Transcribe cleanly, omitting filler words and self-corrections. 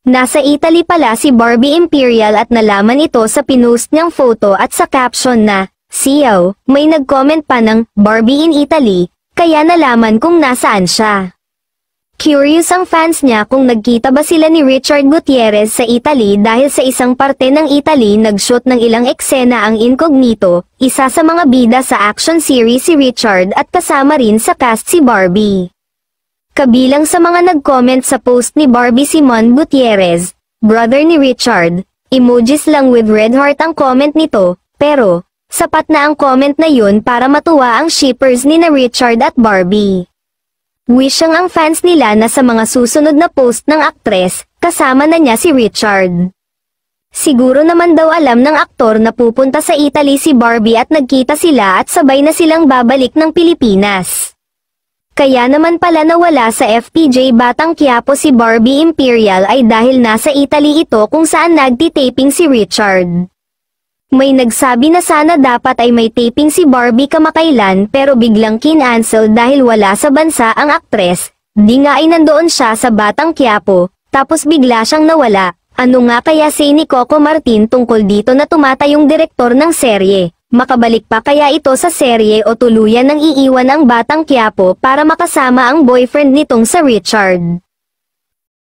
Nasa Italy pala si Barbie Imperial at nalaman ito sa pinost niyang photo at sa caption na, "Siyaw," may nag-comment pa ng, "Barbie in Italy," kaya nalaman kung nasaan siya. Curious ang fans niya kung nagkita ba sila ni Richard Gutierrez sa Italy dahil sa isang parte ng Italy nag-shoot ng ilang eksena ang Incognito, isa sa mga bida sa action series si Richard at kasama rin sa cast si Barbie. Kabilang sa mga nag-comment sa post ni Barbie Simon Gutierrez, brother ni Richard, emojis lang with red heart ang comment nito, pero, sapat na ang comment na yun para matuwa ang shippers ni na Richard at Barbie. Wishang ang fans nila na sa mga susunod na post ng aktres, kasama na niya si Richard. Siguro naman daw alam ng aktor na pupunta sa Italy si Barbie at nagkita sila at sabay na silang babalik ng Pilipinas. Kaya naman pala nawala sa FPJ Batang Quiapo si Barbie Imperial ay dahil nasa Italy ito kung saan nagti-taping si Richard. May nagsabi na sana dapat ay may taping si Barbie kamakailan pero biglang kin-cancel dahil wala sa bansa ang aktres, di nga ay nandoon siya sa Batang Quiapo, tapos bigla siyang nawala. Ano nga kaya say ni Coco Martin tungkol dito na tumatayong direktor ng serye? Makabalik pa kaya ito sa serye o tuluyan nang iiwan ang Batang Quiapo para makasama ang boyfriend nitong sa Richard?